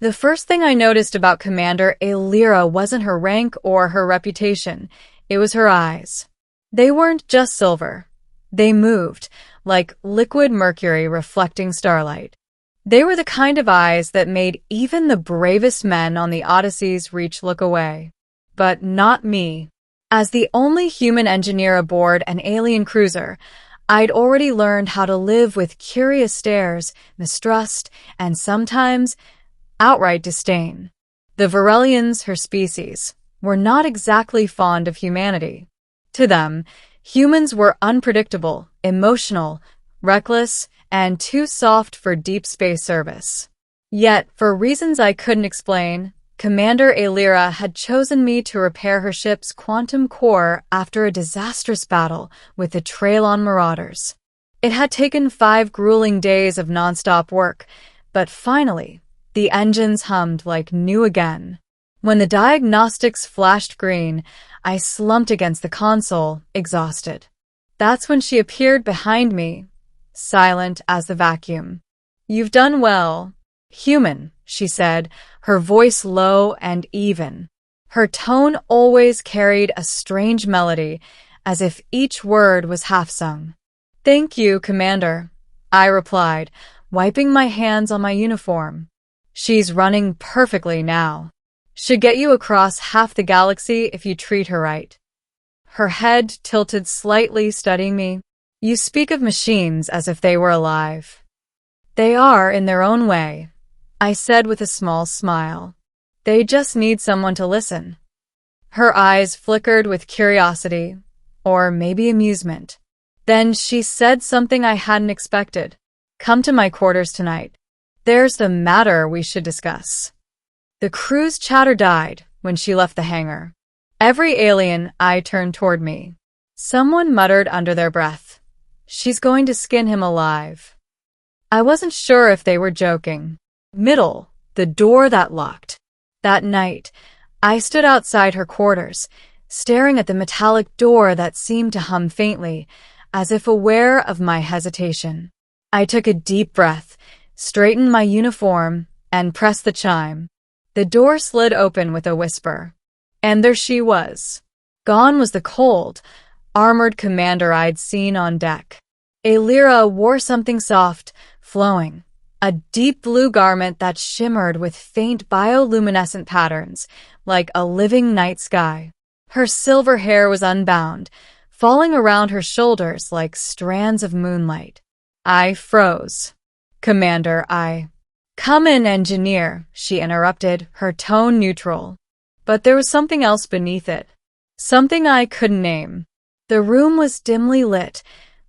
The first thing I noticed about Commander AIandHumans wasn't her rank or her reputation. It was her eyes. They weren't just silver. They moved, like liquid mercury reflecting starlight. They were the kind of eyes that made even the bravest men on the Odyssey's reach look away. But not me. As the only human engineer aboard an alien cruiser, I'd already learned how to live with curious stares, mistrust, and sometimes outright disdain. The Varelians, her species, were not exactly fond of humanity. To them, humans were unpredictable, emotional, reckless, and too soft for deep space service. Yet, for reasons I couldn't explain, Commander AIandHumans had chosen me to repair her ship's quantum core after a disastrous battle with the Traylon Marauders. It had taken 5 grueling days of nonstop work, but finally, the engines hummed like new again. When the diagnostics flashed green, I slumped against the console, exhausted. That's when she appeared behind me, silent as the vacuum. "You've done well, human," she said, her voice low and even. Her tone always carried a strange melody, as if each word was half-sung. "Thank you, Commander," I replied, wiping my hands on my uniform. "She's running perfectly now. Should get you across half the galaxy if you treat her right." Her head tilted slightly, studying me. "You speak of machines as if they were alive." "They are in their own way," I said with a small smile. "They just need someone to listen." Her eyes flickered with curiosity, or maybe amusement. Then she said something I hadn't expected. "Come to my quarters tonight. There's a matter we should discuss." The crew's chatter died when she left the hangar. Every alien eye turned toward me. Someone muttered under their breath, "She's going to skin him alive." I wasn't sure if they were joking. The door that locked. That night, I stood outside her quarters, staring at the metallic door that seemed to hum faintly, as if aware of my hesitation. I took a deep breath, straightened my uniform, and pressed the chime. The door slid open with a whisper. And there she was. Gone was the cold, armored commander I'd seen on deck. AIandHumans wore something soft, flowing, a deep blue garment that shimmered with faint bioluminescent patterns, like a living night sky. Her silver hair was unbound, falling around her shoulders like strands of moonlight. I froze. "Commander, "Come in, engineer," she interrupted, her tone neutral. But there was something else beneath it. Something I couldn't name. The room was dimly lit,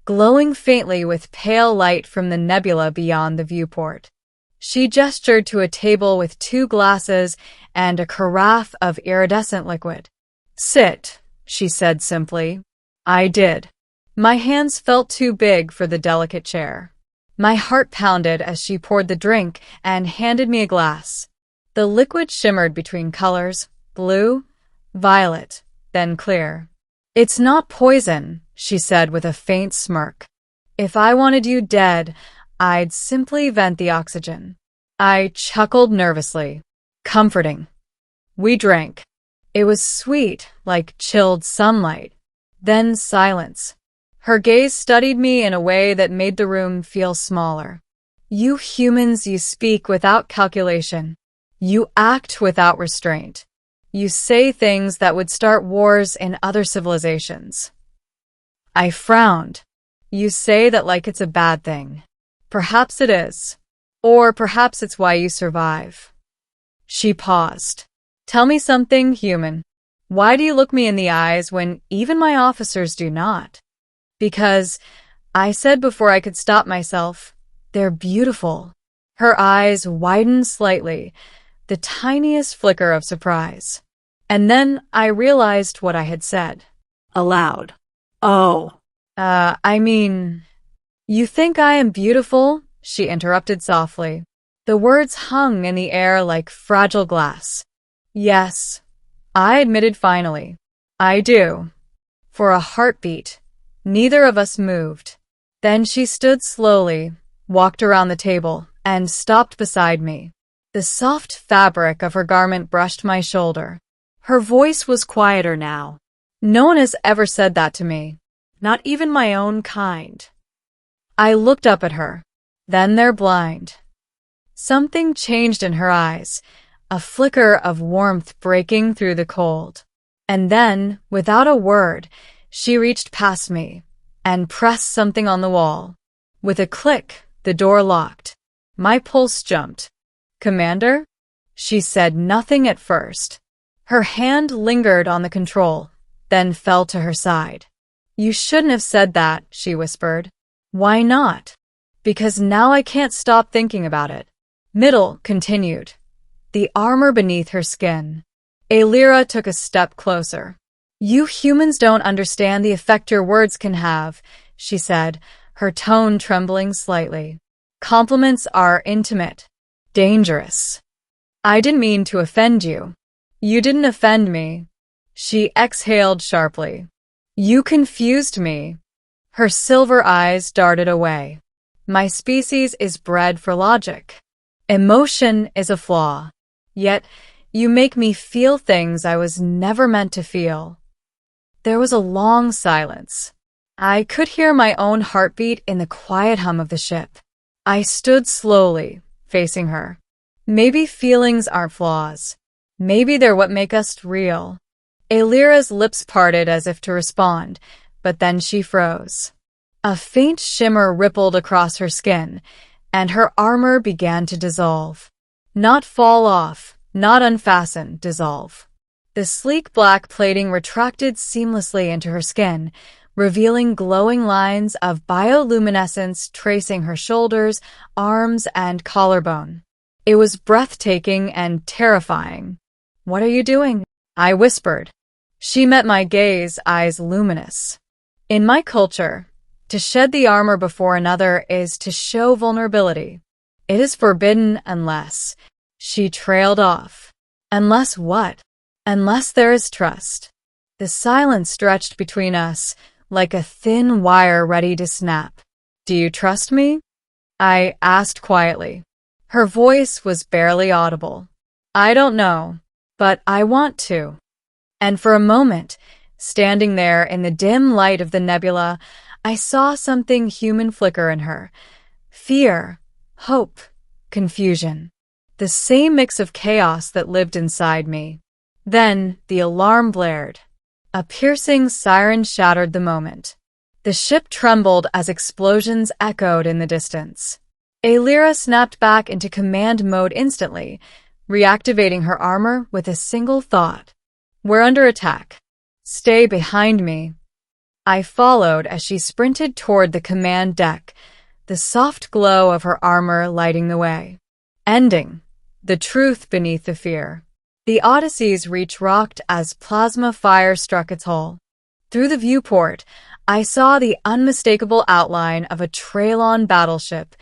glowing faintly with pale light from the nebula beyond the viewport. She gestured to a table with 2 glasses and a carafe of iridescent liquid. "Sit," she said simply. I did. My hands felt too big for the delicate chair. My heart pounded as she poured the drink and handed me a glass. The liquid shimmered between colors, blue, violet, then clear. "It's not poison," she said with a faint smirk. "If I wanted you dead, I'd simply vent the oxygen." I chuckled nervously. Comforting. We drank. It was sweet, like chilled sunlight. Then silence. Her gaze studied me in a way that made the room feel smaller. "You humans, you speak without calculation. You act without restraint. You say things that would start wars in other civilizations." I frowned. "You say that like it's a bad thing. Perhaps it is. Or perhaps it's why you survive." She paused. "Tell me something, human. Why do you look me in the eyes when even my officers do not?" "Because," I said before I could stop myself, "they're beautiful." Her eyes widened slightly, the tiniest flicker of surprise. And then I realized what I had said. Aloud. "Oh. You think I am beautiful?" she interrupted softly. The words hung in the air like fragile glass. "Yes," I admitted finally. "I do." For a heartbeat, neither of us moved. Then she stood slowly, walked around the table, and stopped beside me. The soft fabric of her garment brushed my shoulder. Her voice was quieter now. No one has ever said that to me. Not even my own kind. I looked up at her. Then they're blind. Something changed in her eyes, a flicker of warmth breaking through the cold. And then, without a word, she reached past me and pressed something on the wall. With a click, the door locked. My pulse jumped. "Commander?" She said nothing at first. Her hand lingered on the control, then fell to her side. "You shouldn't have said that," she whispered. "Why not?" "Because now I can't stop thinking about it." Middle continued. The armor beneath her skin. Alyra took a step closer. "You humans don't understand the effect your words can have," she said, her tone trembling slightly. "Compliments are intimate, dangerous. I didn't mean to offend you." "You didn't offend me." She exhaled sharply. "You confused me." Her silver eyes darted away. "My species is bred for logic. Emotion is a flaw. Yet, you make me feel things I was never meant to feel." There was a long silence. I could hear my own heartbeat in the quiet hum of the ship. I stood slowly, facing her. Maybe feelings aren't flaws. Maybe they're what make us real. Alyra's lips parted as if to respond, but then she froze. A faint shimmer rippled across her skin, and her armor began to dissolve. Not fall off, not unfasten, dissolve. The sleek black plating retracted seamlessly into her skin, revealing glowing lines of bioluminescence tracing her shoulders, arms, and collarbone. It was breathtaking and terrifying. "What are you doing?" I whispered. She met my gaze, eyes luminous. "In my culture, to shed the armor before another is to show vulnerability. It is forbidden unless..." She trailed off. "Unless what?" "Unless there is trust." The silence stretched between us, like a thin wire ready to snap. "Do you trust me?" I asked quietly. Her voice was barely audible. "I don't know, but I want to." And for a moment, standing there in the dim light of the nebula, I saw something human flicker in her. Fear, hope, confusion. The same mix of chaos that lived inside me. Then the alarm blared. A piercing siren shattered the moment. The ship trembled as explosions echoed in the distance. Alyra snapped back into command mode instantly, reactivating her armor with a single thought. "We're under attack. Stay behind me." I followed as she sprinted toward the command deck, the soft glow of her armor lighting the way. Ending. The truth beneath the fear. The Odyssey's reach rocked as plasma fire struck its hull. Through the viewport, I saw the unmistakable outline of a Traylon battleship,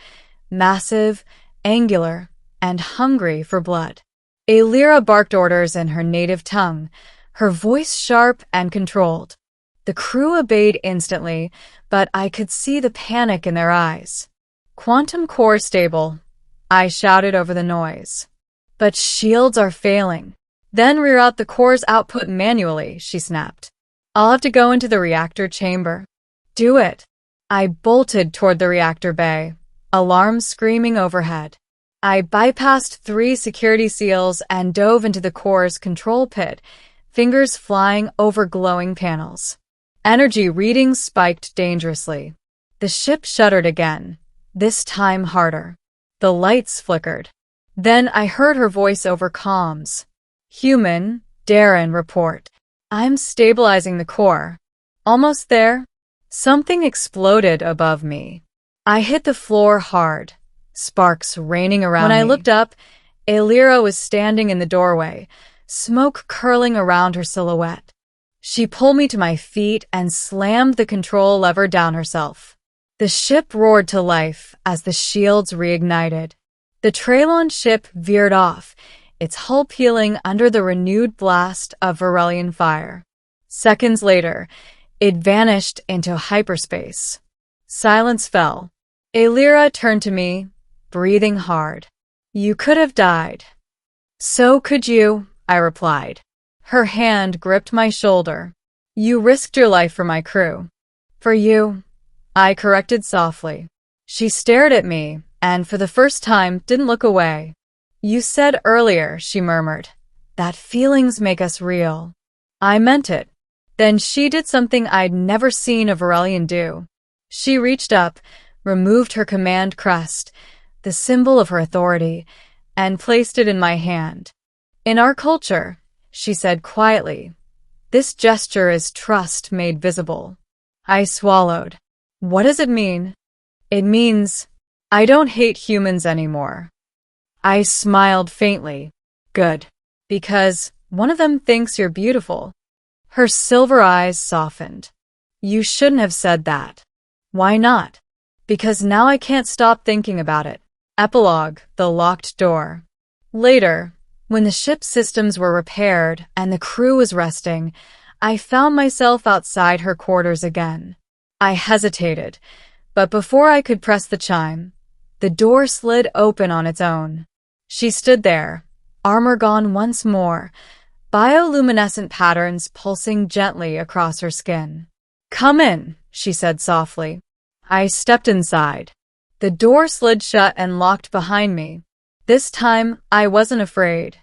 massive, angular, and hungry for blood. Alyra barked orders in her native tongue, her voice sharp and controlled. The crew obeyed instantly, but I could see the panic in their eyes. "Quantum core stable," I shouted over the noise. "But shields are failing." "Then reroute the core's output manually," she snapped. "I'll have to go into the reactor chamber." "Do it." I bolted toward the reactor bay, alarms screaming overhead. I bypassed 3 security seals and dove into the core's control pit, fingers flying over glowing panels. Energy readings spiked dangerously. The ship shuddered again, this time harder. The lights flickered. Then I heard her voice over comms. "Human, Darren, report. I'm stabilizing the core." "Almost there." Something exploded above me. I hit the floor hard, sparks raining around me. When I looked up, Alyra was standing in the doorway, smoke curling around her silhouette. She pulled me to my feet and slammed the control lever down herself. The ship roared to life as the shields reignited. The Traylon ship veered off, its hull peeling under the renewed blast of Varelian fire. Seconds later, it vanished into hyperspace. Silence fell. Alyra turned to me, breathing hard. You could have died. So could you, I replied. Her hand gripped my shoulder. You risked your life for my crew. For you, I corrected softly. She stared at me, and for the first time didn't look away. You said earlier, she murmured, that feelings make us real. I meant it. Then she did something I'd never seen a Varelian do. She reached up, removed her command crest, the symbol of her authority, and placed it in my hand. In our culture, she said quietly, this gesture is trust made visible. I swallowed. What does it mean? It means, I don't hate humans anymore. I smiled faintly. Good. Because one of them thinks you're beautiful. Her silver eyes softened. You shouldn't have said that. Why not? Because now I can't stop thinking about it. Epilogue, the locked door. Later, when the ship's systems were repaired and the crew was resting, I found myself outside her quarters again. I hesitated, but before I could press the chime, the door slid open on its own. She stood there, armor gone once more, bioluminescent patterns pulsing gently across her skin. Come in, she said softly. I stepped inside. The door slid shut and locked behind me. This time, I wasn't afraid.